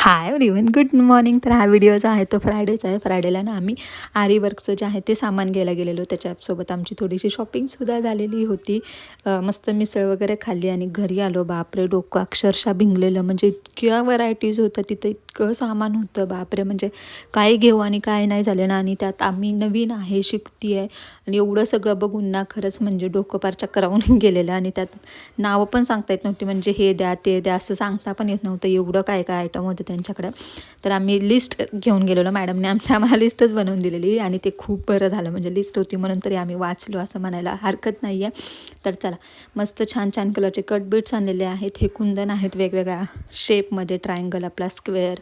Hi everyone, good morning. तर हा video जो आहे तो फ्रायडेचा आहे. फ्रायडेला ना आम्ही आरी वर्कचं जे आहे ते सामान घ्यायला गेलेलो. त्याच्यासोबत आमची थोडीशी शॉपिंगसुद्धा झालेली होती. मस्त मिसळ वगैरे खाल्ली आणि घरी आलो. बापरे, डोकं अक्षरशः भिंगलेलं. म्हणजे इतक्या व्हरायटीज होतं तिथं, इतकं सामान होतं बापरे. म्हणजे काय घेऊ आणि काय नाही झालं ना. आणि त्यात आम्ही नवीन आहे, शिकती आहे आणि एवढं सगळं बघून ना खरंच म्हणजे डोकं पार चक्रावून गेलेलं. आणि त्यात नावं पण सांगता येत नव्हती. म्हणजे हे द्या ते द्या असं सांगता पण येत नव्हतं, एवढं काय काय आयटम होतं त्यांच्याकडे. तर आम्ही लिस्ट घेऊन गेलेलो. मॅडमने आम्हाला लिस्टच बनवून दिलेली आणि ते खूप बरं झालं. म्हणजे लिस्ट होती म्हणून तरी आम्ही वाचलो असं म्हणायला हरकत नाही आहे. तर चला, मस्त छान छान कलरचे कटबीट्स आणलेले आहेत. हे कुंदन आहेत वेगवेगळ्या शेपमध्ये, ट्रायंगल, आपला स्क्वेअर,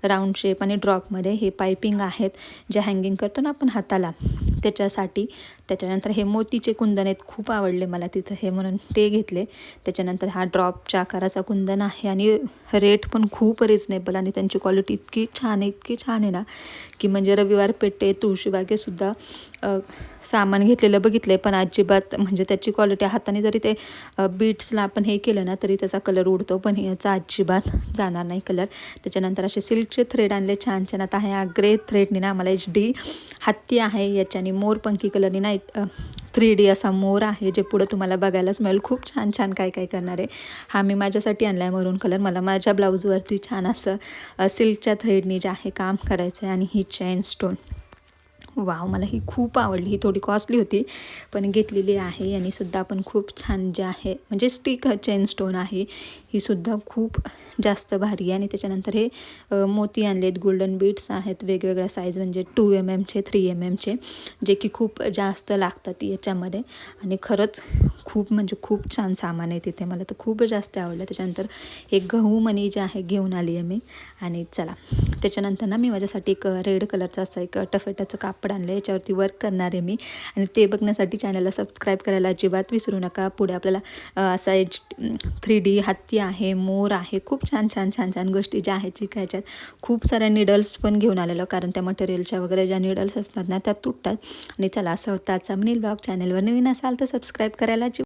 राऊंड शेप आणि ड्रॉपमध्ये. हे पायपिंग आहेत जे हँगिंग करतो ना आपण हाताला, त्याच्यासाठी. त्याच्यानंतर हे मोतीचे कुंदन आहेत, खूप आवडले मला तिथं हे म्हणून ते घेतले. त्याच्यानंतर हा ड्रॉपच्या आकाराचा कुंदन आहे आणि रेट पण खूप रिजनेबल आणि त्यांची क्वालिटी इतकी छान आहे ना, की म्हणजे रविवार पेठे, तुळशीबागेसुद्धा सामान घेतलेलं बघितलं आहे. पण अजिबात म्हणजे त्याची क्वालिटी, हाताने जरी ते बीट्सला आपण हे केलं ना तरी त्याचा कलर उडतो, पण याचा अजिबात जाणार नाही कलर. त्याच्यानंतर असे सिल्कचे थ्रेड आणले छान छान. आता ह्या ग्रे थ्रेडनी ना आम्हाला HD हत्ती आहे, याच्याने मोरपंखी कलरनी ना 3D असा मोर आहे, जे पुढं तुम्हाला बघायलाच मिळेल. खूप छान छान काय काय करणार आहे. हा मी माझ्यासाठी आणला आहे मरून कलर. मला माझ्या ब्लाऊजवरती छान असं सिल्कच्या थ्रेडनी जे आहे काम करायचं आहे. आणि ही चेन स्टोन, वाव, मला ही खूप आवडली. ही थोडी कॉस्टली होती पण घेतलेली आहे. आणि सुद्धा आपण खूप छान जे आहे म्हणजे स्टिक चेन स्टोन आहे, ही सुद्धा खूप जास्त भारी आहे. आणि त्याच्यानंतर हे मोती आणलेत, गोल्डन बीड्स आहेत वेगवेगळ्या साईज, म्हणजे 2mm, 3mm, जे की खूप जास्त लागतात याच्यामध्ये. आणि खरंच खूप म्हणजे खूप छान सामान आहे तिथे, मला तर खूप जास्त आवडलं. त्याच्यानंतर एक गहू मणी जे आहे घेऊन आली आहे मी. आणि चला, त्याच्यानंतर ना मी माझ्यासाठी एक रेड कलरचा असा एक टफेटाचं कापड आणलं, याच्यावरती वर्क करणार आहे मी. आणि ते बघण्यासाठी चॅनलला सबस्क्राईब करायला अजिबात विसरू नका. पुढे आपल्याला असा 3D हत्ती आहे, मोर आहे, खूप छान छान छान छान गोष्टी ज्या आहेत शिकायच्यात. खूप साऱ्या निडल्स पण घेऊन आलेलो, कारण त्या मटेरियलच्या वगैरे ज्या निडल्स असतात ना त्या तुटतात. आणि चला, असं होतं आजचा मिनी ब्लॉग. चॅनलवर नवीन असाल तर सबस्क्राईब करायला